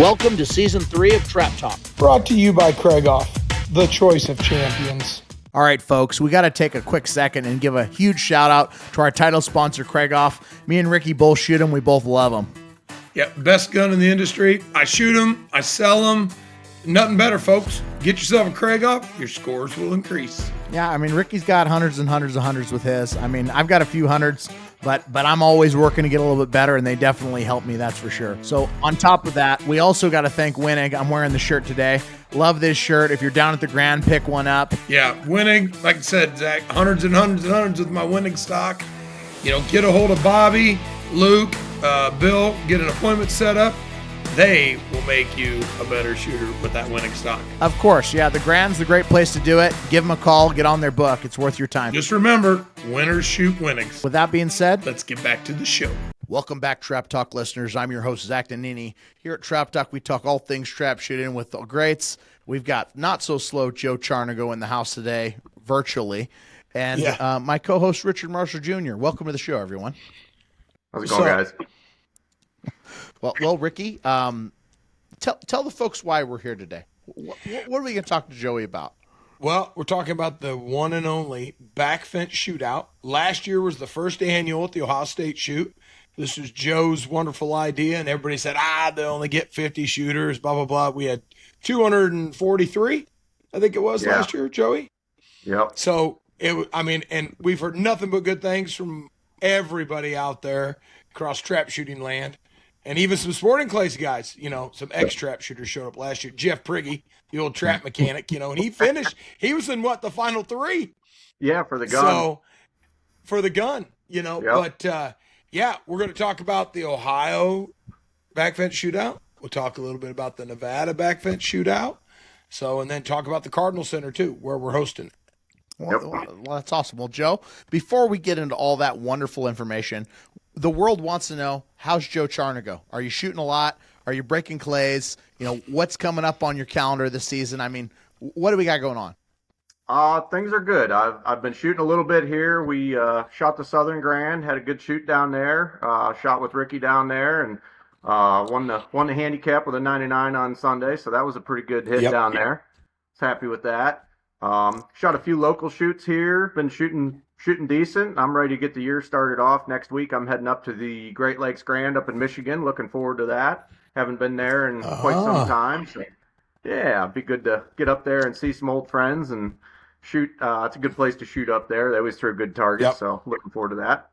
Welcome to Season 3 of Trap Talk. Brought to you by Craigoff, the choice of champions. All right, folks, we got to take a quick second and give a huge shout out to our title sponsor, Craigoff. Me and Ricky both shoot them. We both love them. Yeah, best gun in the industry. I shoot them. I sell them. Nothing better, folks. Get yourself a Craigoff. Your scores will increase. Yeah, I mean, Ricky's got hundreds and hundreds of hundreds with his. I mean, I've got a few hundreds, but I'm always working to get a little bit better, and they definitely help me, that's for sure. So on top of that, we also got to thank Winnig. I'm wearing the shirt today. Love this shirt. If you're down at the Grand, pick one up. Yeah, Winnig, like I said, Zach, hundreds and hundreds and hundreds with my Winnig stock. You know, get a hold of Bobby, Luke, Bill, get an appointment set up. They will make you a better shooter with that Winnig stock. Of course, yeah. The Grand's the great place to do it. Give them a call. Get on their book. It's worth your time. Just remember, winners shoot Winnigs. With that being said, let's get back to the show. Welcome back, Trap Talk listeners. I'm your host, Zach Nannini. Here at Trap Talk, we talk all things trap shooting with the greats. We've got not so slow Joe Charnigo in the house today, virtually, and my co-host Richard Marshall Jr. Welcome to the show, everyone. How's it going, guys? Well, Ricky, tell the folks why we're here today. What are we going to talk to Joey about? Well, we're talking about the one and only back fence shootout. Last year was the first annual at the Ohio State Shoot. This was Joe's wonderful idea, and everybody said, they only get 50 shooters, blah, blah, blah. We had 243, I think it was last year, Joey. Yep. So, and we've heard nothing but good things from everybody out there across trap shooting land. And even some sporting clays guys, some ex-trap shooters showed up last year. Jeff Priggy, the old trap mechanic, and he finished. He was in, the final three? Yeah, for the gun. So, for the gun, Yep. But, we're going to talk about the Ohio back fence shootout. We'll talk a little bit about the Nevada back fence shootout. And then talk about the Cardinal Center, too, where we're hosting. Well, that's awesome. Well, Joe, before we get into all that wonderful information, the world wants to know, how's Joe Charnigo? Are you shooting a lot? Are you breaking clays? What's coming up on your calendar this season? I mean, what do we got going on? Things are good. I've been shooting a little bit here. We shot the Southern Grand, had a good shoot down there. Shot with Ricky down there, and won the handicap with a 99 on Sunday. So that was a pretty good hit down there. Was happy with that. Shot a few local shoots here. Been shooting decent. I'm ready to get the year started off. Next week, I'm heading up to the Great Lakes Grand up in Michigan. Looking forward to that. Haven't been there in quite some time. So, yeah, it'd be good to get up there and see some old friends and shoot. It's a good place to shoot up there. They always throw good targets, so looking forward to that.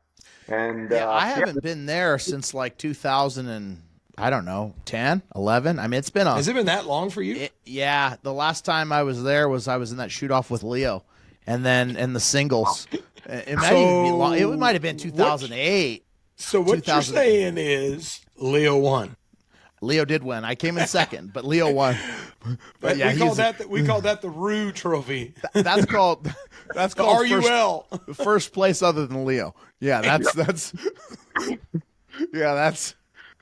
And I haven't been there since 2000 and I don't know, 10, 11. I mean, it's been Has it been that long for you? Yeah, the last time I was there I was in that shoot off with Leo, and then in the singles. It might even be long. It might have been 2008. So what you're saying is Leo won. Leo did win. I came in second, but Leo won. But we call that the Rue Trophy. That's called the RUL. First place other than Leo. Yeah, that's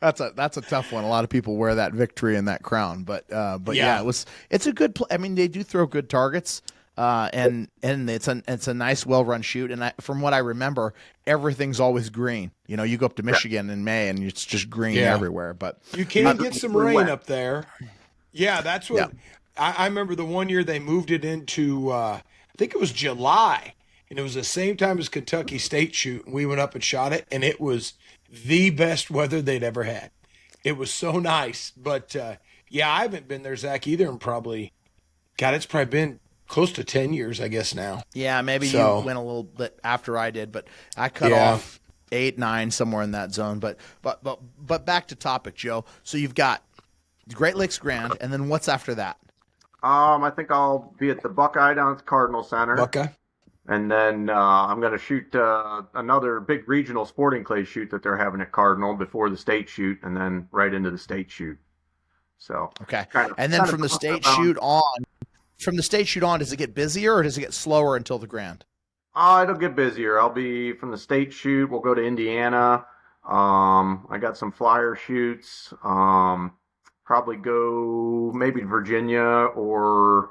a tough one. A lot of people wear that victory and that crown, but it's a good play. I mean, they do throw good targets. And it's a nice, well-run shoot. And from what I remember, everything's always green. You go up to Michigan in May and it's just green everywhere. But you can get some rain up there. Yeah, that's what I remember. The one year they moved it into, I think it was July, and it was the same time as Kentucky State shoot. And we went up and shot it, and it was the best weather they'd ever had. It was so nice. But I haven't been there, Zach, either, and it's probably been close to 10 years, I guess, now. Yeah, maybe you went a little bit after I did, but I cut off 8, 9, somewhere in that zone. But back to topic, Joe. So you've got Great Lakes Grand, and then what's after that? I think I'll be at the Buckeye down at the Cardinal Center. Buckeye. And then I'm going to shoot another big regional sporting clay shoot that they're having at Cardinal before the state shoot, and then right into the state shoot. So okay, and then from the state shoot on, does it get busier or does it get slower until the Grand? It'll get busier. I'll be from the state shoot. We'll go to Indiana. I got some flyer shoots. Probably go maybe to Virginia, or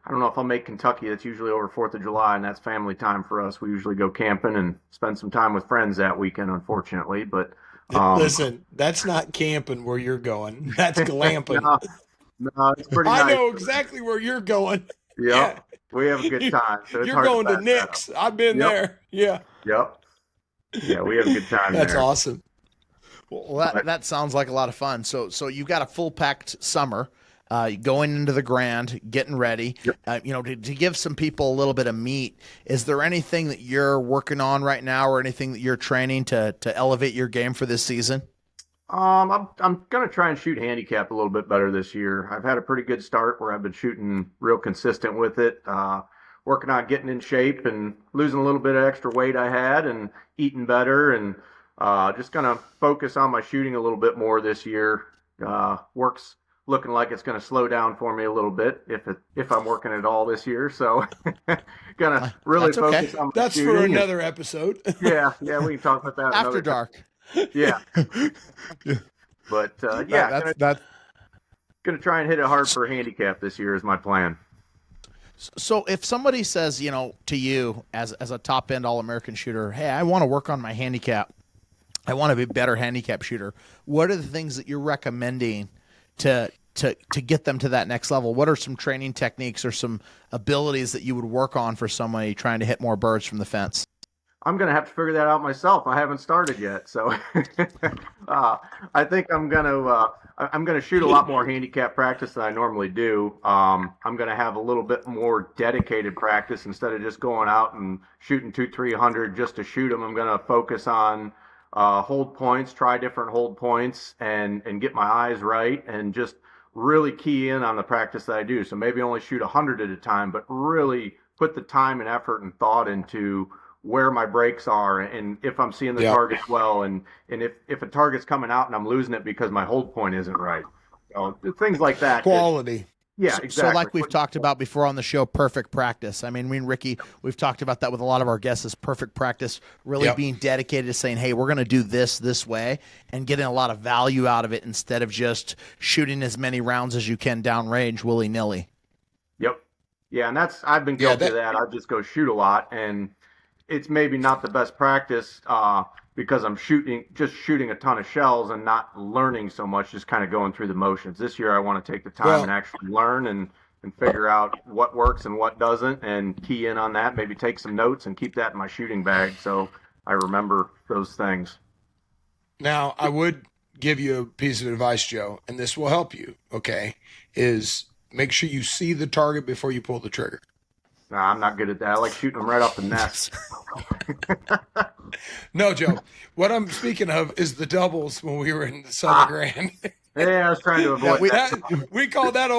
I don't know if I'll make Kentucky. That's usually over 4th of July, and that's family time for us. We usually go camping and spend some time with friends that weekend, unfortunately. But Listen, that's not camping where you're going. That's glamping. No, it's pretty I nice. know exactly where you're going. Yep. Yeah. We have a good time. So it's You're hard going to pass that up. Nick's. I've been Yep. there. Yeah. Yep. Yeah, we have a good time That's there. awesome. Well, that sounds like a lot of fun. So you got a full packed summer, going into the Grand, getting ready. Yep. To give some people a little bit of meat. Is there anything that you're working on right now, or anything that you're training to elevate your game for this season? I'm gonna try and shoot handicap a little bit better this year. I've had a pretty good start where I've been shooting real consistent with it. Working on getting in shape and losing a little bit of extra weight I had, and eating better, and just gonna focus on my shooting a little bit more this year. Work's looking like it's gonna slow down for me a little bit if I'm working at all this year. So gonna really focus on my That's shooting. for another episode. Yeah, we can talk about that After dark. Yeah. But that's gonna try and hit it hard for handicap this year is my plan. So if somebody says, to you as a top end All-American shooter, hey, I want to work on my handicap, I want to be a better handicap shooter, what are the things that you're recommending to get them to that next level? What are some training techniques or some abilities that you would work on for somebody trying to hit more birds from the fence? I'm going to have to figure that out myself. I haven't started yet. So I think I'm going to shoot a lot more handicap practice than I normally do. I'm going to have a little bit more dedicated practice instead of just going out and shooting 200-300 just to shoot them. I'm going to focus on hold points, try different hold points, and get my eyes right, and just really key in on the practice that I do. So maybe only shoot 100 at a time, but really put the time and effort and thought into where my breaks are, and if I'm seeing the targets well, and if a target's coming out and I'm losing it because my hold point isn't right. Things like that. Quality. Yeah, exactly. So like we've talked about before on the show, perfect practice. I mean, me and Ricky, we've talked about that with a lot of our guests, is perfect practice, really being dedicated to saying, hey, we're going to do this way, and getting a lot of value out of it instead of just shooting as many rounds as you can downrange willy-nilly. Yep. Yeah, and I've been guilty of that. I just go shoot a lot, and it's maybe not the best practice because I'm shooting a ton of shells and not learning so much, just kind of going through the motions. This year I want to take the time and actually learn and figure out what works and what doesn't, and key in on that, maybe take some notes and keep that in my shooting bag so I remember those things. Now, I would give you a piece of advice, Joe, and this will help you, okay, is make sure you see the target before you pull the trigger. Nah, I'm not good at that. I like shooting them right off the nest. No, Joe. What I'm speaking of is the doubles when we were in the Southern Grand. Yeah, I was trying to avoid that. We call that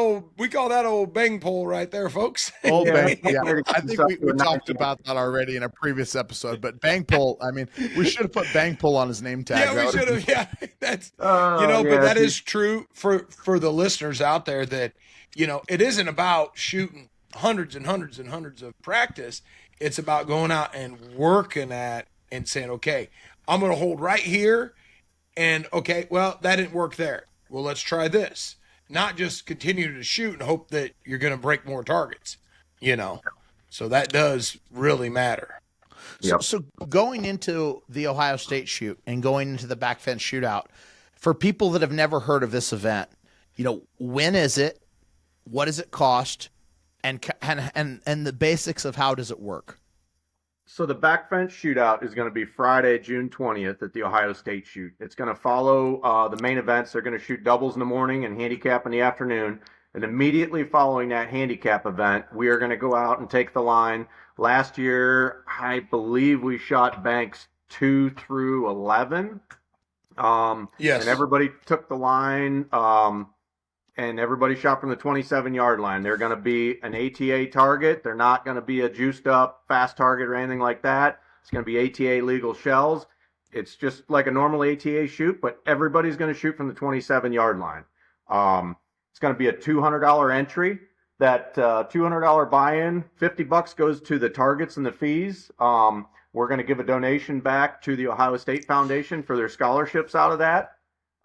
old bang pole right there, folks. Old bang. Yeah, I think we talked about that already in a previous episode. But bang pole, I mean, we should have put bang pole on his name tag. Yeah, we should have. Yeah, that's but that is true for the listeners out there that it isn't about shooting hundreds and hundreds and hundreds of practice. It's about going out and working at and saying, okay, I'm going to hold right here, and okay, well, that didn't work there. Well, let's try this. Not just continue to shoot and hope that you're going to break more targets, So that does really matter. So going into the Ohio State shoot and going into the back fence shootout, for people that have never heard of this event, when is it? What does it cost? And the basics of how does it work? So the back fence shootout is going to be Friday, June 20th at the Ohio State shoot. It's going to follow the main events. They're going to shoot doubles in the morning and handicap in the afternoon. And immediately following that handicap event, we are going to go out and take the line. Last year, I believe we shot banks 2 through 11. Yes. And everybody took the line. And everybody shot from the 27-yard line. They're going to be an ATA target. They're not going to be a juiced up fast target or anything like that. It's going to be ATA legal shells. It's just like a normal ATA shoot, but everybody's going to shoot from the 27-yard line. It's going to be a $200 entry. That $200 buy-in, $50 goes to the targets and the fees. We're going to give a donation back to the Ohio State Foundation for their scholarships out of that.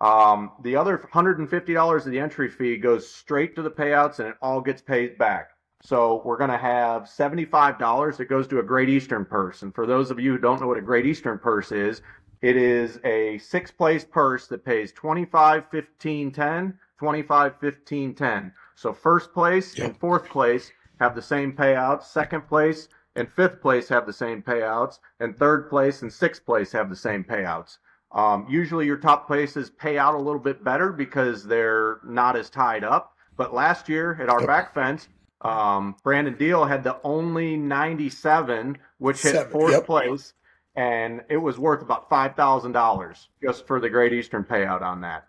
The other $150 of the entry fee goes straight to the payouts, and it all gets paid back. So we're going to have $75 that goes to a Great Eastern purse. And for those of you who don't know what a Great Eastern purse is, It is a 6-place purse that pays 25, 15, 10, 25, 15, 10. So first place and fourth place have the same payouts. Second place and fifth place have the same payouts. And third place and sixth place have the same payouts. Usually your top places pay out a little bit better because they're not as tied up. But last year at our back fence, Brandon Deal had the only 97, which hit fourth place. And it was worth about $5,000 just for the Great Eastern payout on that.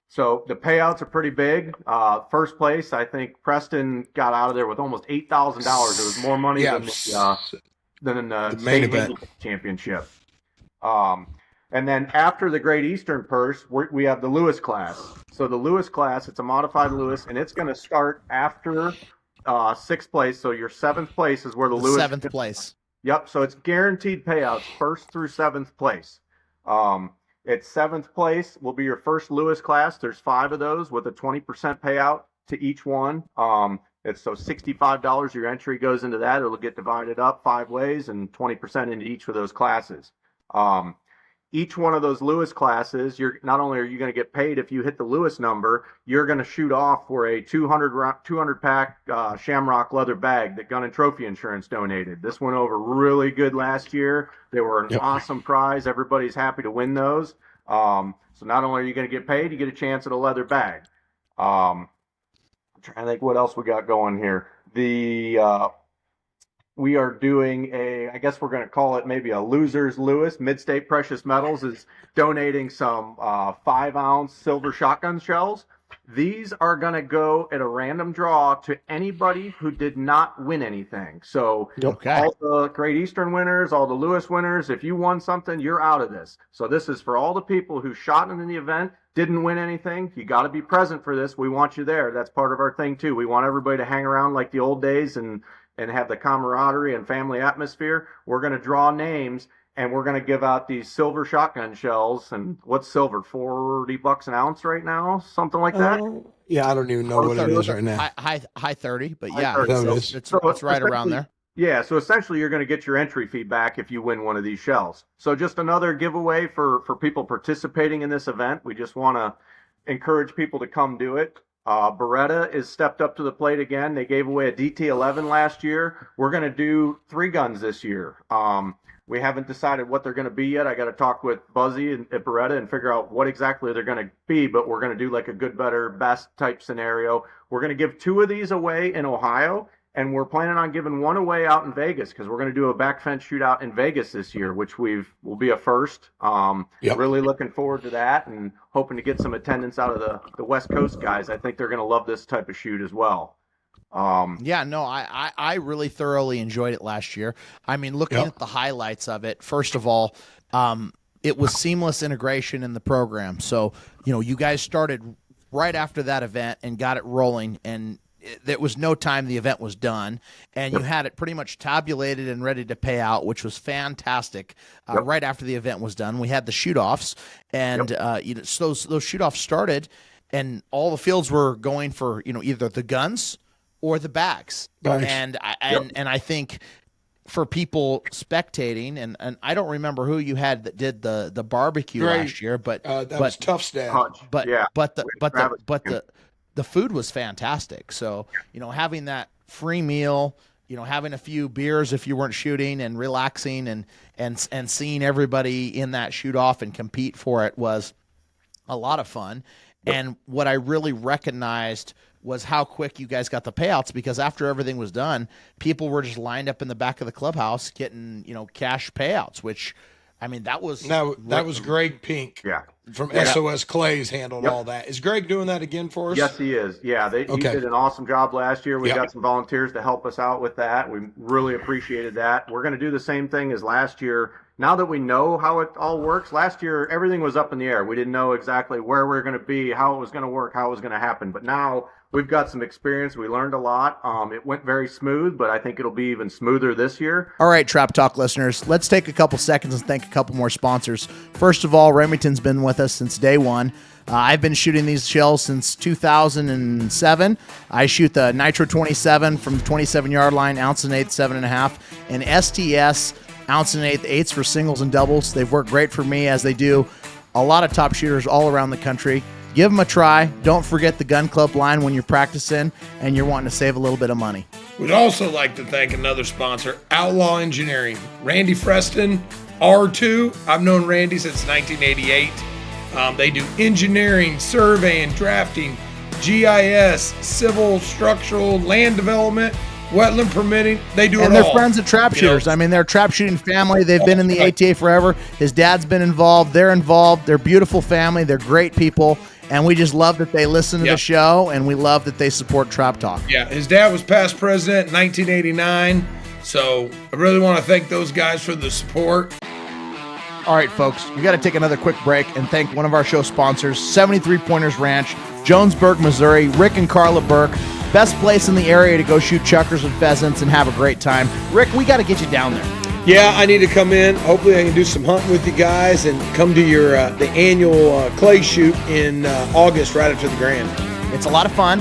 So the payouts are pretty big. First place, I think Preston got out of there with almost $8,000. It was more money than the main event championship. And then after the Great Eastern purse, we have the Lewis class. So the Lewis class, it's a modified Lewis, and it's going to start after sixth place. So your seventh place is where the Lewis. Seventh place. Yep, so it's guaranteed payouts first through seventh place. At seventh place will be your first Lewis class. There's 5 of those with a 20% payout to each one. It's so $65 your entry goes into that. It'll get divided up 5 ways and 20% into each of those classes. Each one of those Lewis classes, you're not only are you going to get paid if you hit the Lewis number, you're going to shoot off for a 200 pack Shamrock leather bag that Gun and Trophy Insurance donated. This went over really good last year. They were an awesome prize. Everybody's happy to win those. So not only are you going to get paid, you get a chance at a leather bag. I'm trying to think what else we got going here. We are doing I guess we're going to call it maybe a Losers Lewis. Midstate Precious Metals is donating some 5-ounce silver shotgun shells. These are going to go at a random draw to anybody who did not win anything. So all the Great Eastern winners, all the Lewis winners, if you won something, you're out of this. So this is for all the people who shot in the event, didn't win anything. You got to be present for this. We want you there. That's part of our thing too. We want everybody to hang around like the old days and have the camaraderie and family atmosphere. We're going to draw names, and we're going to give out these silver shotgun shells. And what's silver? $40 an ounce right now? Something like that? Yeah, I don't even know what it is right now. High 30, but yeah, it's right around there. Yeah, so essentially you're going to get your entry fee back if you win one of these shells. So just another giveaway for people participating in this event. We just want to encourage people to come do it. Beretta is stepped up to the plate again. They gave away a DT11 last year. We're going to do 3 guns this year. We haven't decided what they're going to be yet. I got to talk with Buzzy at Beretta and figure out what exactly they're going to be, but we're going to do like a good, better, best type scenario. We're going to give 2 of these away in Ohio, and we're planning on giving 1 away out in Vegas because we're going to do a back fence shootout in Vegas this year, which will be a first. Really looking forward to that and hoping to get some attendance out of the West Coast guys. I think they're going to love this type of shoot as well. I really thoroughly enjoyed it last year. I mean, looking at the highlights of it, first of all, it was seamless integration in the program. So, you guys started right after that event and got it rolling, and there was no time the event was done, and you had it pretty much tabulated and ready to pay out, which was fantastic. Right after the event was done, we had the shoot-offs, and so those shoot-offs started, and all the fields were going for either the guns or the bags. Nice. And I think for people spectating, and I don't remember who you had that did the barbecue last year, but that was tough staff. But the food was fantastic. So, having that free meal, having a few beers if you weren't shooting and relaxing and seeing everybody in that shoot off and compete for it was a lot of fun. And what I really recognized was how quick you guys got the payouts, because after everything was done, people were just lined up in the back of the clubhouse getting, cash payouts, which, I mean, that was Greg Pink. Yeah. From SOS Clays handled all that. Is Greg doing that again for us? Yes, he is. Yeah, he did an awesome job last year. We got some volunteers to help us out with that. We really appreciated that. We're going to do the same thing as last year. Now that we know how it all works, last year everything was up in the air. We didn't know exactly where we were going to be, how it was going to work, how it was going to happen. But now we've got some experience. We learned a lot. It went very smooth, but I think it'll be even smoother this year. All right, Trap Talk listeners, let's take a couple seconds and thank a couple more sponsors. First of all, Remington's been with us since day one. I've been shooting these shells since 2007. I shoot the Nitro 27 from the 27-yard line, ounce and eighth, 7.5, and STS ounce and eighth eighths for singles and doubles. They've worked great for me, as they do a lot of top shooters all around the country. Give them a try. Don't forget the gun club line when you're practicing and you're wanting to save a little bit of money. We'd also like to thank another sponsor, Outlaw Engineering. Randy Freston, R2. I've known Randy since 1988. They do engineering, surveying, drafting, GIS, civil, structural, land development, wetland permitting. They do it all. And they're friends of trap shooters. I mean, they're a trap shooting family. They've been in the ATA forever. His dad's been involved. They're involved. They're a beautiful family. They're great people. And we just love that they listen to the show, and we love that they support Trap Talk. Yeah, his dad was past president in 1989. So I really want to thank those guys for the support. All right, folks, we got to take another quick break and thank one of our show sponsors, 73 Pointers Ranch, Jonesburg, Missouri. Rick and Carla Burke, best place in the area to go shoot chuckers and pheasants and have a great time. Rick, we got to get you down there. Yeah, I need to come in. Hopefully I can do some hunting with you guys and come to your the annual clay shoot in August right after the Grand. It's a lot of fun.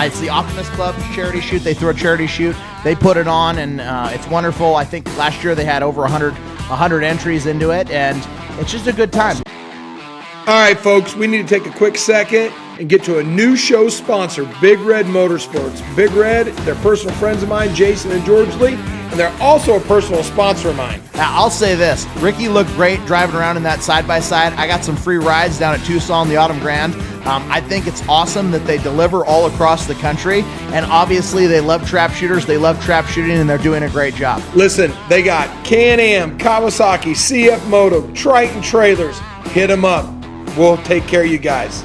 It's the Optimist Club charity shoot. They throw a charity shoot. They put it on, and it's wonderful. I think last year they had over 100 entries into it, and it's just a good time. All right, folks, we need to take a quick second and get to a new show sponsor, Big Red Motorsports. Big Red, they're personal friends of mine, Jason and George Lee, and they're also a personal sponsor of mine. Now, I'll say this. Ricky looked great driving around in that side-by-side. I got some free rides down at Tucson, the Autumn Grand. I think it's awesome that they deliver all across the country, and obviously they love trap shooters, they love trap shooting, and they're doing a great job. Listen, they got Can-Am, Kawasaki, CF Moto, Triton trailers. Hit them up. We'll take care of you guys.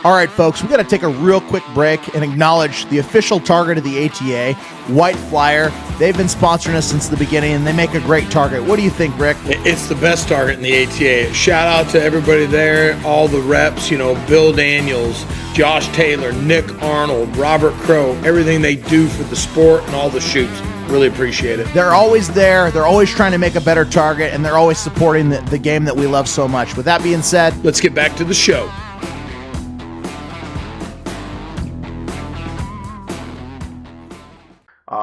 All right, folks, we got to take a real quick break and acknowledge the official target of the ATA, White Flyer. They've been sponsoring us since the beginning, and they make a great target. What do you think, Rick? It's the best target in the ATA. Shout out to everybody there, all the reps, Bill Daniels, Josh Taylor, Nick Arnold, Robert Crow, everything they do for the sport and all the shoots. Really appreciate it. They're always there. They're always trying to make a better target, and they're always supporting the game that we love so much. With that being said, let's get back to the show.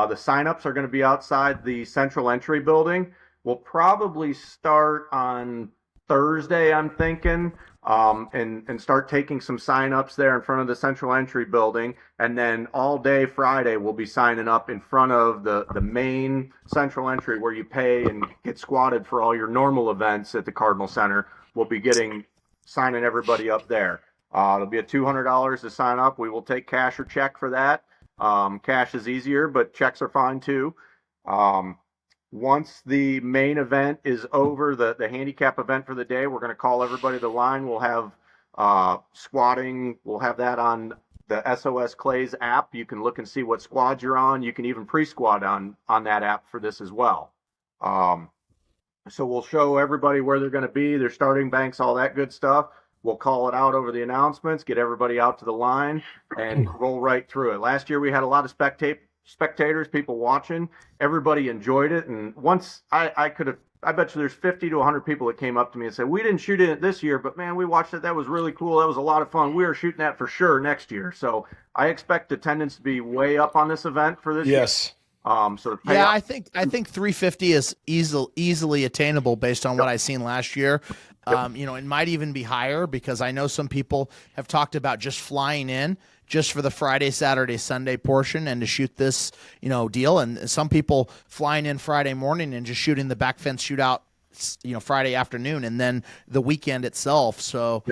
The signups are going to be outside the central entry building. We'll probably start on Thursday, I'm thinking, and start taking some signups there in front of the central entry building. And then all day Friday, we'll be signing up in front of the main central entry where you pay and get squatted for all your normal events at the Cardinal Center. We'll be signing everybody up there. It'll be $200 to sign up. We will take cash or check for that. Cash is easier, but checks are fine too. Once the main event is over, the handicap event for the day, we're going to call everybody to the line. We'll have squatting. We'll have that on the SOS Clays app. You can look and see what squads you're on. You can even pre-squat on that app for this as well. So we'll show everybody where they're going to be, their starting banks, all that good stuff. We'll call it out over the announcements, get everybody out to the line, and roll right through it. Last year we had a lot of spectators, people watching. Everybody enjoyed it, and once I bet you there's 50 to 100 people that came up to me and said, we didn't shoot in it this year, but man, we watched it. That was really cool. That was a lot of fun. We are shooting that for sure next year. So I expect attendance to be way up on this event for this year. Yes. I think 350 is easily attainable based on what I've seen last year. It might even be higher because I know some people have talked about just flying in just for the Friday, Saturday, Sunday portion and to shoot this, deal. And some people flying in Friday morning and just shooting the back fence shootout, Friday afternoon and then the weekend itself. So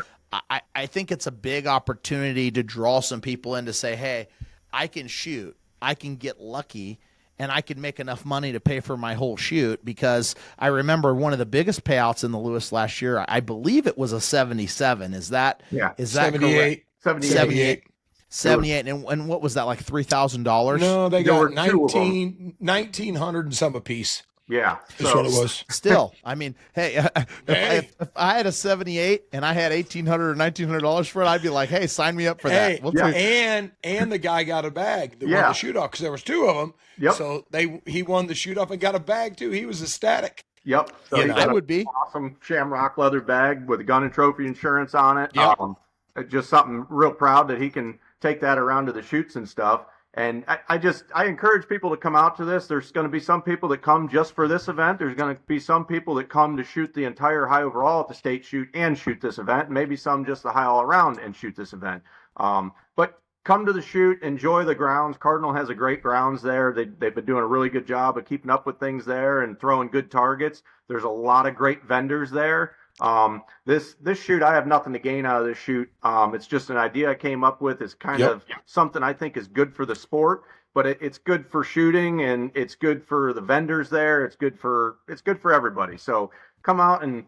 I think it's a big opportunity to draw some people in to say, hey, I can shoot, I can get lucky, and I could make enough money to pay for my whole shoot. Because I remember one of the biggest payouts in the Lewis last year, I believe it was a 77. Is that 78. Correct? 78. And what was that, like $3,000? No, they got 1,900 and some a piece. Yeah, that's what it was. Still, I mean, hey, if I had a 78 and I had $1,800 or $1,900 for it, I'd be like, hey, sign me up for that. And the guy got a bag that won the shoot-off because there was two of them. Yep. So he won the shoot-off and got a bag too. He was ecstatic. Yep. So I would be awesome shamrock leather bag with a gun and trophy insurance on it. Yep. Just something real proud that he can take that around to the shoots and stuff. And I encourage people to come out to this. There's going to be some people that come just for this event. There's going to be some people that come to shoot the entire high overall at the state shoot and shoot this event. Maybe some just the high all around and shoot this event. But come to the shoot, enjoy the grounds. Cardinal has a great grounds there. They've been doing a really good job of keeping up with things there and throwing good targets. There's a lot of great vendors there. This shoot, I have nothing to gain out of this shoot. It's just an idea I came up with. It's kind of something I think is good for the sport, but it's good for shooting and it's good for the vendors there. It's good for everybody. So come out and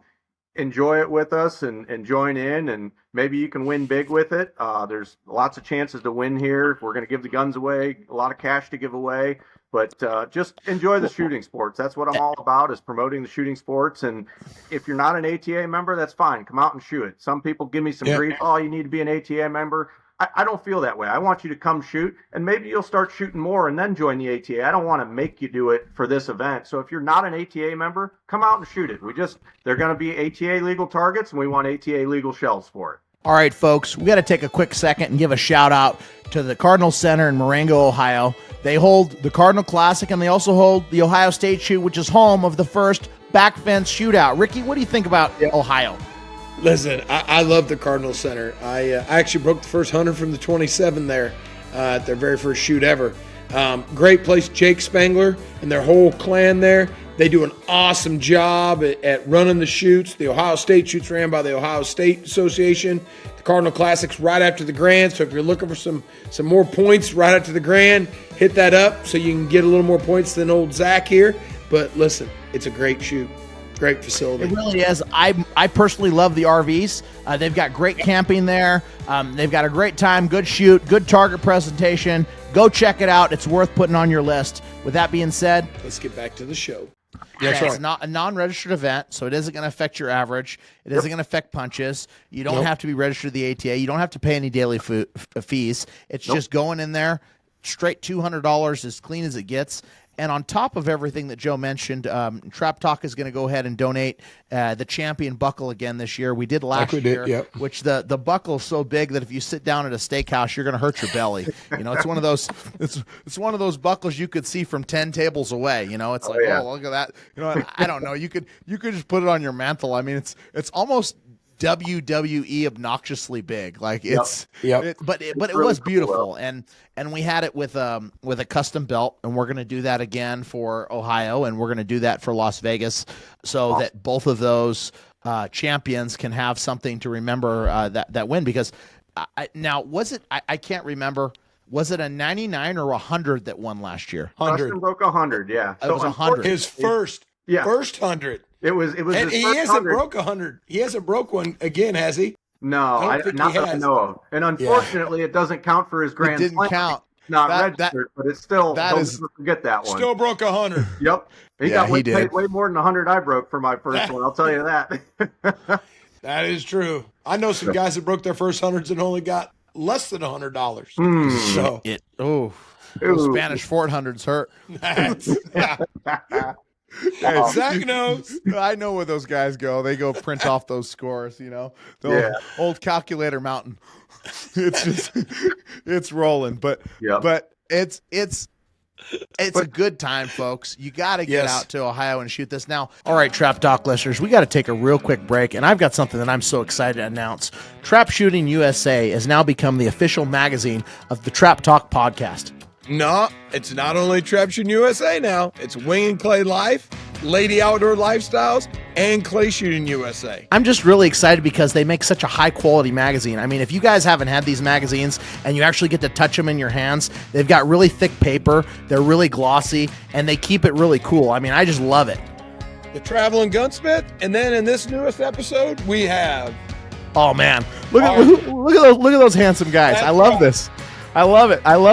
enjoy it with us and join in, and maybe you can win big with it. There's lots of chances to win here. We're going to give the guns away, a lot of cash to give away. But just enjoy the shooting sports. That's what I'm all about, is promoting the shooting sports. And if you're not an ATA member, that's fine. Come out and shoot it. Some people give me some grief. Oh, you need to be an ATA member. I don't feel that way. I want you to come shoot, and maybe you'll start shooting more and then join the ATA. I don't want to make you do it for this event. So if you're not an ATA member, come out and shoot it. They're going to be ATA legal targets, and we want ATA legal shells for it. All right, folks, we got to take a quick second and give a shout out to the Cardinal Center in Marengo, Ohio. They hold the Cardinal Classic, and they also hold the Ohio State Shoot, which is home of the first back fence shootout. Ricky, what do you think about Ohio? Listen, I love the Cardinal Center. I actually broke the first 100 from the 27 there at their very first shoot ever. Great place, Jake Spangler and their whole clan there. They do an awesome job at running the shoots. The Ohio State shoots ran by the Ohio State Association. The Cardinal Classic's right after the Grand, so if you're looking for some more points right after the Grand, hit that up so you can get a little more points than old Zach here. But listen, it's a great shoot. Great facility. It really is. I personally love the RVs. They've got great camping there. They've got a great time, good shoot, good target presentation. Go check it out. It's worth putting on your list. With that being said, let's get back to the show. It's not a non-registered event, so it isn't going to affect your average. It isn't going to affect punches. You don't have to be registered to the ATA. You don't have to pay any daily fees. It's just going in there, straight $200, as clean as it gets. And on top of everything that Joe mentioned, Trap Talk is going to go ahead and donate the champion buckle again this year. We did last year, which the buckle is so big that if you sit down at a steakhouse, you're going to hurt your belly. You know, it's one of those it's one of those buckles you could see from 10 tables away. You know, it's oh, look at that. You know, I don't know. You could just put it on your mantle. I mean, it's almost WWE obnoxiously big, like but it was beautiful, and we had it with a custom belt, and we're going to do that again for Ohio, and we're going to do that for Las Vegas, so that both of those champions can have something to remember that win. Because now was it? I can't remember. Was it a 99 or 100 that won last year? 100. Justin broke 100. Yeah, it was 100. His first 100. It was. And he hasn't broke 100. He hasn't broke one again, has he? No, not that I know of. And unfortunately, it doesn't count for his grand slam. It didn't count. Not registered, but it's still. Don't forget that one. Still broke 100. Yep. He got way more than 100 I broke for my first one. I'll tell you that. That is true. I know some guys that broke their first hundreds and only got less than $100. So those Spanish Fort hundreds hurt. Zach knows. I know where those guys go. They go print off those scores, you know. The old calculator mountain. It's just it's rolling. But it's a good time, folks. You got to get out to Ohio and shoot this. Now, all right, Trap Talk listeners, we got to take a real quick break, and I've got something that I'm so excited to announce. Trap Shooting USA has now become the official magazine of the Trap Talk podcast. No, it's not only Trap Shooting USA now. It's Wing and Clay Life, Lady Outdoor Lifestyles, and Clay Shooting USA. I'm just really excited because they make such a high-quality magazine. I mean, if you guys haven't had these magazines and you actually get to touch them in your hands, they've got really thick paper, they're really glossy, and they keep it really cool. I mean, I just love it. The Traveling Gunsmith, and then in this newest episode, we have... Oh, man. Look at those handsome guys. I love this. I love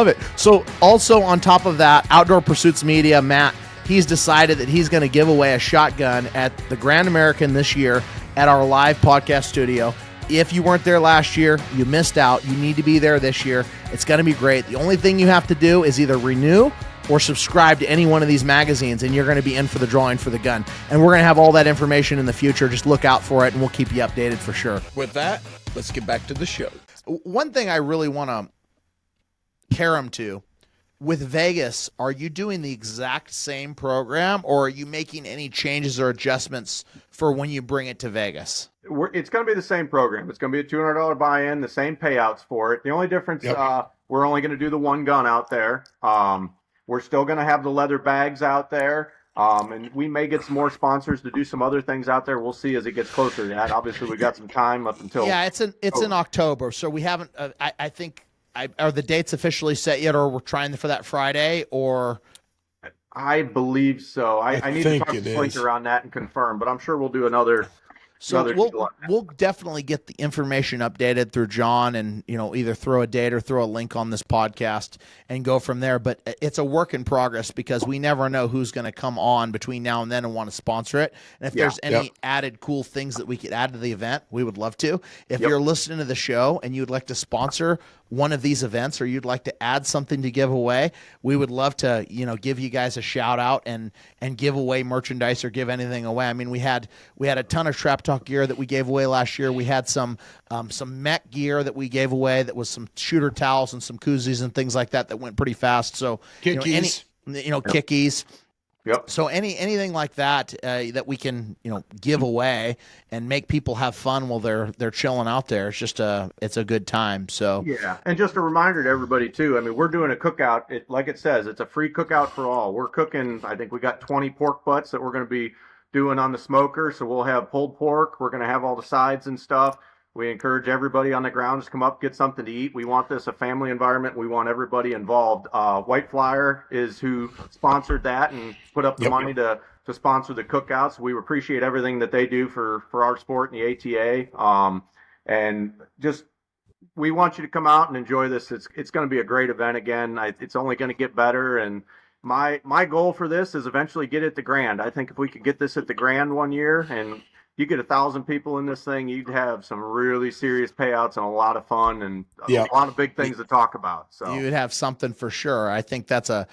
it. So also on top of that, Outdoor Pursuits Media, Matt, he's decided that he's going to give away a shotgun at the Grand American this year at our live podcast studio. If you weren't there last year, you missed out. You need to be there this year. It's going to be great. The only thing you have to do is either renew or subscribe to any one of these magazines, and you're going to be in for the drawing for the gun. And we're going to have all that information in the future. Just look out for it, and we'll keep you updated for sure. With that, let's get back to the show. One thing I really want to carom to with Vegas, are you doing the exact same program, or are you making any changes or adjustments for when you bring it to Vegas? It's going to be the same program. It's going to be a $200 buy-in, the same payouts for it. The only difference, we're only going to do the one gun out there. We're still going to have the leather bags out there. And we may get some more sponsors to do some other things out there. We'll see as it gets closer to that. Obviously, we got some time up until. Yeah, it's in October, so we haven't. I think. Are the dates officially set yet, or we're trying for that Friday, or? I believe so. I need to talk to Slinker on that and confirm, but I'm sure we'll do another. So we'll definitely get the information updated through John, and either throw a date or throw a link on this podcast and go from there. But it's a work in progress because we never know who's going to come on between now and then and want to sponsor it. And if there's any added cool things that we could add to the event, we would love to. If you're listening to the show and you'd like to sponsor one of these events, or you'd like to add something to give away, we would love to, give you guys a shout out and give away merchandise or give anything away. I mean, we had a ton of Trap Talk gear that we gave away last year. We had some mech gear that we gave away that was some shooter towels and some koozies and things like that went pretty fast. So kickies. Kickies. Yep. So anything like that that we can give away and make people have fun while they're chilling out there. It's just it's a good time. So yeah, and just a reminder to everybody too. I mean, we're doing a cookout. Like it says, it's a free cookout for all. We're cooking. I think we got 20 pork butts that we're going to be doing on the smoker. So we'll have pulled pork. We're going to have all the sides and stuff. We encourage everybody on the ground to come up, get something to eat. We want this a family environment. We want everybody involved. White Flyer is who sponsored that and put up the money to sponsor the cookouts. We appreciate everything that they do for our sport and the ATA. And just we want you to come out and enjoy this. It's going to be a great event again. It's only going to get better. And my goal for this is eventually get it to Grand. I think if we could get this at the Grand one year and you get 1,000 people in this thing, you'd have some really serious payouts and a lot of fun and a lot of big things to talk about. So you would have something for sure. I think that's a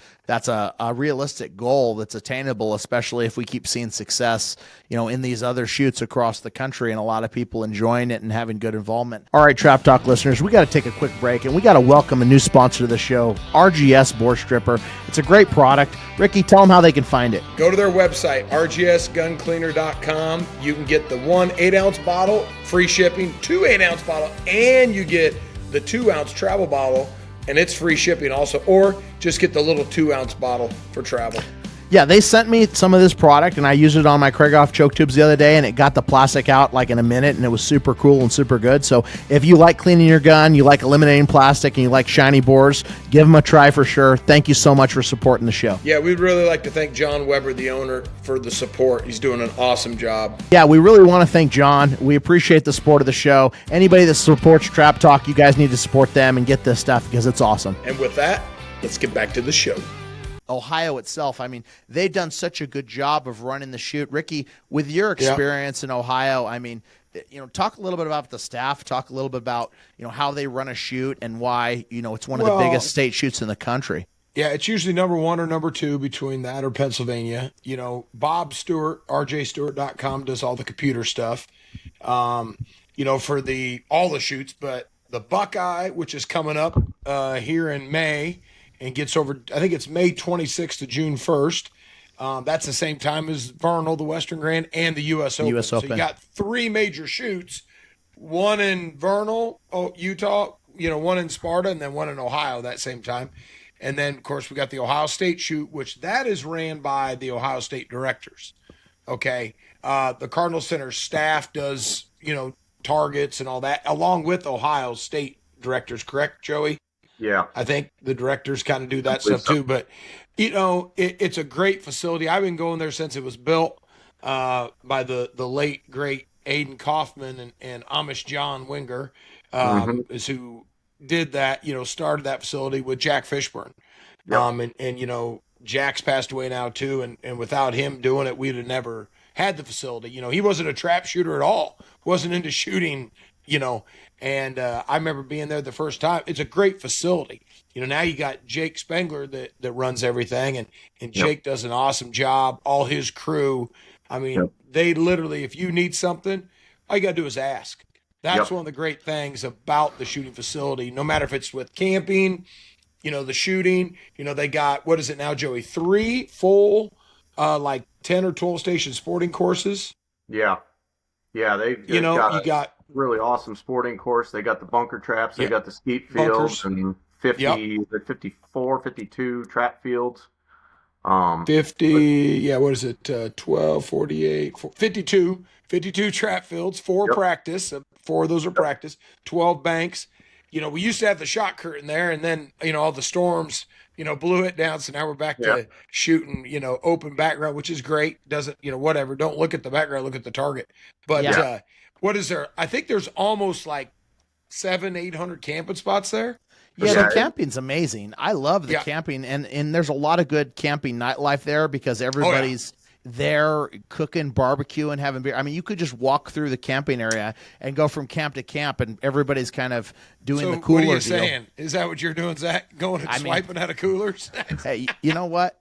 realistic goal that's attainable, especially if we keep seeing success, in these other shoots across the country and a lot of people enjoying it and having good involvement. All right, Trap Talk listeners, we got to take a quick break and we got to welcome a new sponsor to the show, RGS Bore Stripper. It's a great product. Ricky, tell them how they can find it. Go to their website, rgsguncleaner.com. You can get the 1 8-ounce bottle, free shipping, 2 8-ounce bottle, and you get the 2-ounce travel bottle, and it's free shipping also. Or just get the little 2-ounce bottle for travel. Yeah, they sent me some of this product, and I used it on my Krieghoff choke tubes the other day, and it got the plastic out like in a minute, and it was super cool and super good. So if you like cleaning your gun, you like eliminating plastic, and you like shiny bores, give them a try for sure. Thank you so much for supporting the show. Yeah, we'd really like to thank John Weber, the owner, for the support. He's doing an awesome job. Yeah, we really want to thank John. We appreciate the support of the show. Anybody that supports Trap Talk, you guys need to support them and get this stuff because it's awesome. And with that, let's get back to the show. Ohio itself, I mean, they've done such a good job of running the shoot. Ricky, with your experience in Ohio, I mean, talk a little bit about the staff, talk a little bit about, how they run a shoot and why, it's one of the biggest state shoots in the country. Yeah, it's usually number 1 or number 2 between that or Pennsylvania. Bob Stewart, rjstewart.com, does all the computer stuff, for all the shoots, but the Buckeye, which is coming up here in May, and gets over, I think it's May 26th to June 1st. That's the same time as Vernal, the Western Grand, and the U.S. Open. So you got 3 major shoots, one in Vernal, Utah, one in Sparta, and then one in Ohio that same time. And then, of course, we got the Ohio State shoot, which that is ran by the Ohio State directors. Okay. The Cardinal Center staff does, targets and all that, along with Ohio State directors, correct, Joey? Yeah. I think the directors kind of do that stuff too. But, it's a great facility. I've been going there since it was built by the late, great Aiden Kaufman and Amish John Winger is who did that, started that facility with Jack Fishburne. Yep. And Jack's passed away now too. And without him doing it, we'd have never had the facility. He wasn't a trap shooter at all. Wasn't into shooting, and I remember being there the first time. It's a great facility. Now you got Jake Spengler that runs everything, and Jake does an awesome job. All his crew. I mean, they literally, if you need something, all you got to do is ask. That's one of the great things about the shooting facility. No matter if it's with camping, the shooting. They got, what is it now, Joey? 3 full, like 10 or 12 station sporting courses. Yeah. Yeah, they've You got really awesome sporting course. They got the bunker traps. They got the skeet fields bunkers. and 54, 52 trap fields. 50, what is it? 12, 48, 52 trap fields, 4 practice. 4 of those are practice, 12 banks. We used to have the shot curtain there, and then, all the storms, blew it down. So now we're back to shooting, open background, which is great. Doesn't, whatever. Don't look at the background, look at the target. But what is there? I think there's almost like 700-800 camping spots there. Yeah, the camping's amazing. I love the camping, and there's a lot of good camping nightlife there because everybody's there cooking, barbecuing, having beer. I mean, you could just walk through the camping area and go from camp to camp, and everybody's kind of doing the cooler deal. What are you deal. saying? Is that what you're doing, Zach? Going and swiping out of coolers? Hey, you know what?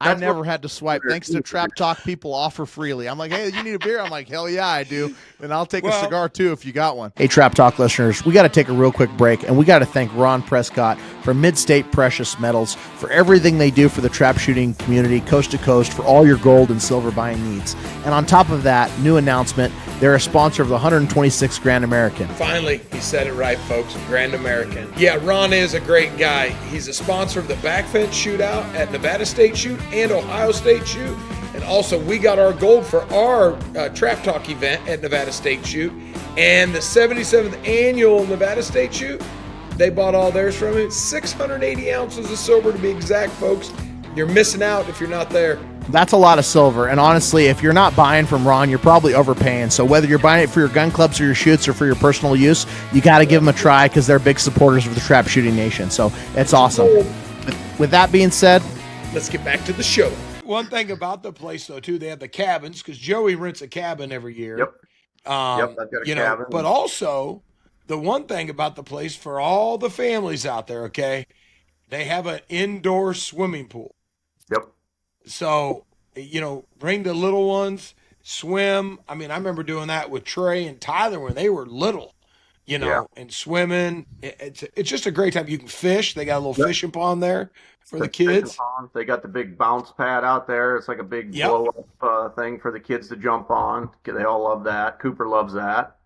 I never had to swipe. Thanks to Trap Talk, people offer freely. I'm like, hey, you need a beer? I'm like, hell yeah, I do. And I'll take a cigar too if you got one. Hey, Trap Talk listeners, we got to take a real quick break, and we got to thank Ron Prescott from Mid-State Precious Metals for everything they do for the trap shooting community, coast to coast, for all your gold and silver buying needs. And on top of that, new announcement, they're a sponsor of the 126 Grand American. Finally, he said it right, folks. Grand American. Yeah, Ron is a great guy. He's a sponsor of the Backfence Shootout at Nevada State Shoot and Ohio State Shoot. And also, we got our gold for our Trap Talk event at Nevada State Shoot. And the 77th annual Nevada State Shoot, they bought all theirs from him. 680 ounces of silver to be exact, folks. You're missing out if you're not there. That's a lot of silver, and honestly, if you're not buying from Ron, you're probably overpaying. So whether you're buying it for your gun clubs or your shoots or for your personal use, you got to give them a try because they're big supporters of the Trap Shooting Nation. So it's awesome. With that being said, let's get back to the show. One thing about the place, though, too, they have the cabins because Joey rents a cabin every year. Yep. I've got a cabin. But also, the one thing about the place for all the families out there, okay, they have an indoor swimming pool. Yep. So, bring the little ones, swim. I mean, I remember doing that with Trey and Tyler when they were little, and swimming. It's just a great time. You can fish. They got a little fishing pond there for the kids. They got the big bounce pad out there. It's like a big blow-up thing for the kids to jump on. They all love that. Cooper loves that.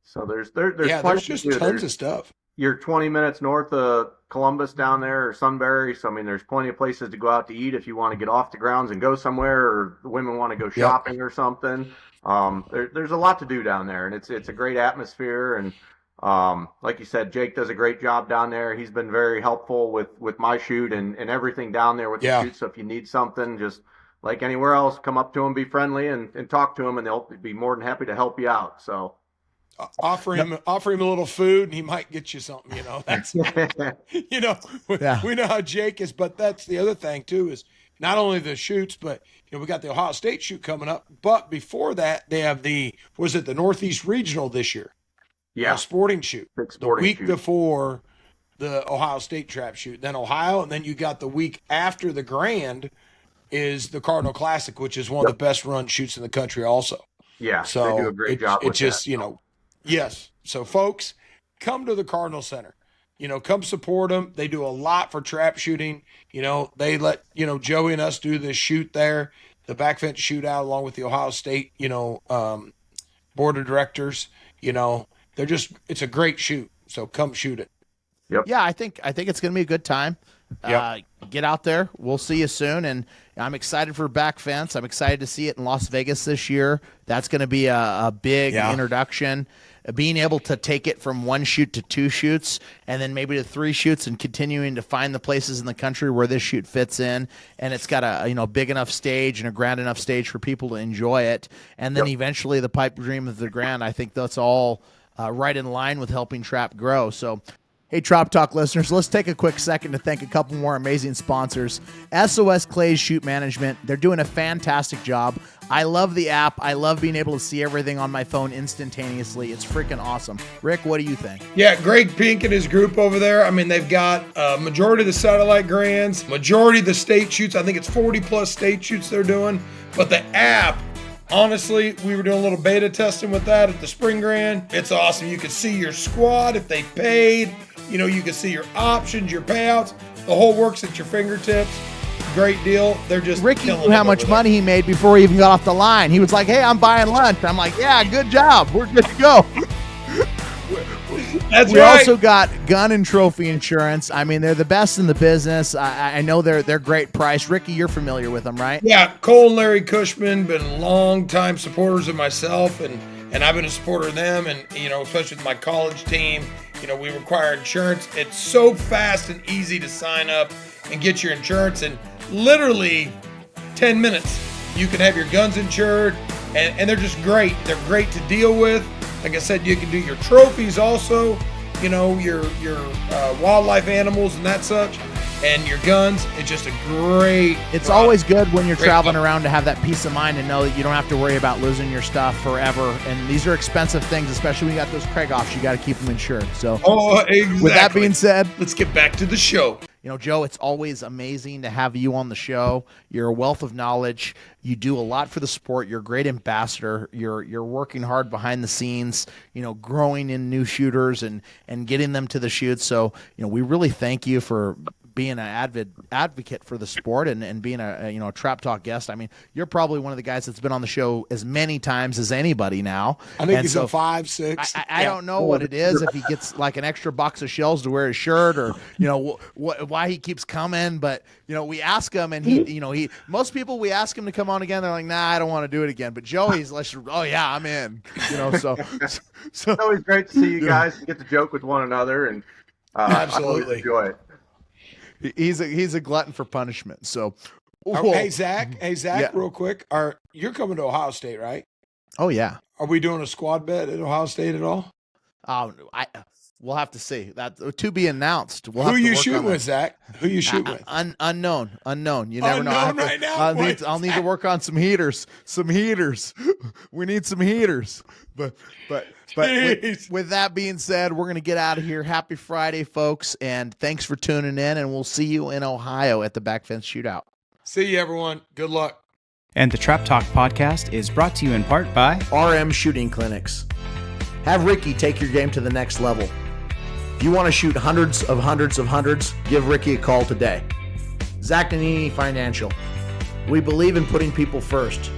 So there's just tons of stuff. You're 20 minutes north of Columbus down there, or Sunbury. So, I mean, there's plenty of places to go out to eat if you want to get off the grounds and go somewhere, or the women want to go shopping or something. There's a lot to do down there, and it's a great atmosphere. And like you said, Jake does a great job down there. He's been very helpful with my shoot and everything down there with the shoot. So if you need something, just like anywhere else, come up to him, be friendly, and talk to him, and they'll be more than happy to help you out. So. Offer him a little food, and he might get you something. That's we know how Jake is. But that's the other thing too, is not only the shoots, but we got the Ohio State shoot coming up. But before that, they have the Northeast Regional this year? Yeah, sporting shoot. The week before the Ohio State trap shoot, then Ohio, and then you got the week after the Grand is the Cardinal Classic, which is one of the best run shoots in the country. Also, so they do a great job. It just Yes. So, folks, come to the Cardinal Center. Come support them. They do a lot for trap shooting. They let, Joey and us do this shoot there, the Backfence Shootout, along with the Ohio State, board of directors. It's a great shoot. So come shoot it. Yep. Yeah, I think it's going to be a good time. Get out there. We'll see you soon. And I'm excited for Backfence. I'm excited to see it in Las Vegas this year. That's going to be a big introduction. Being able to take it from 1 shoot to 2 shoots and then maybe to 3 shoots, and continuing to find the places in the country where this shoot fits in. And it's got a big enough stage and a grand enough stage for people to enjoy it. And then eventually the pipe dream of the Grand. I think that's all right in line with helping trap grow. So, hey, Trap Talk listeners, let's take a quick second to thank a couple more amazing sponsors. SOS Clays Shoot Management. They're doing a fantastic job. I love the app. I love being able to see everything on my phone instantaneously. It's freaking awesome. Rick, what do you think? Yeah, Greg Pink and his group over there. I mean, they've got majority of the satellite grands, majority of the state shoots. I think it's 40-plus state shoots they're doing. But the app, honestly, we were doing a little beta testing with that at the Spring Grand. It's awesome. You can see your squad if they paid. You can see your options, your payouts, the whole works at your fingertips. Great deal. They're just Ricky knew how much money he made before he even got off the line. He was like, "Hey, I'm buying lunch." I'm like, "Yeah, good job. We're good to go." That's we right. also got gun and trophy insurance. I mean, they're the best in the business. I know they're great price. Ricky, you're familiar with them, right? Yeah, Cole and Larry Cushman been long-time supporters of myself, and I've been a supporter of them, and especially with my college team. We require insurance. It's so fast and easy to sign up and get your insurance in literally 10 minutes. You can have your guns insured, and they're just great. They're great to deal with. Like I said, you can do your trophies also, your wildlife animals and that such, and your guns. It's just a great. It's always good when you're traveling around to have that peace of mind and know that you don't have to worry about losing your stuff forever. And these are expensive things, especially when you got those Krieghoffs. You got to keep them insured. So, exactly. With that being said, let's get back to the show. Joe, it's always amazing to have you on the show. You're a wealth of knowledge. You do a lot for the sport. You're a great ambassador. You're working hard behind the scenes, growing in new shooters and getting them to the shoots. So, we really thank you for being an advocate for the sport and being a Trap Talk guest. I mean, you're probably one of the guys that's been on the show as many times as anybody now. I think he's a 5, 6. I don't know what it is, if he gets like an extra box of shells to wear his shirt, or why he keeps coming. But we ask him, and he most people, we ask him to come on again, they're like, nah, I don't want to do it again. But Joey's like, oh yeah, I'm in. So it's always great to see you guys and get to joke with one another, and absolutely enjoy it. He's a glutton for punishment. So, hey Zach, Yeah. real quick, you're coming to Ohio State, right? Oh yeah. Are we doing a squad bet at Ohio State at all? We'll have to see. That to be announced. We'll Who have to you work shooting on with, that. Zach? Who you shooting with? Unknown. You never know. Unknown right now? I'll need to work on some heaters. We need some heaters. But with that being said, we're going to get out of here. Happy Friday, folks, and thanks for tuning in, and we'll see you in Ohio at the Back Fence Shootout. See you, everyone. Good luck. And the Trap Talk podcast is brought to you in part by RM Shooting Clinics. Have Ricky take your game to the next level. If you want to shoot hundreds, give Ricky a call today. Zach Nannini Financial. We believe in putting people first.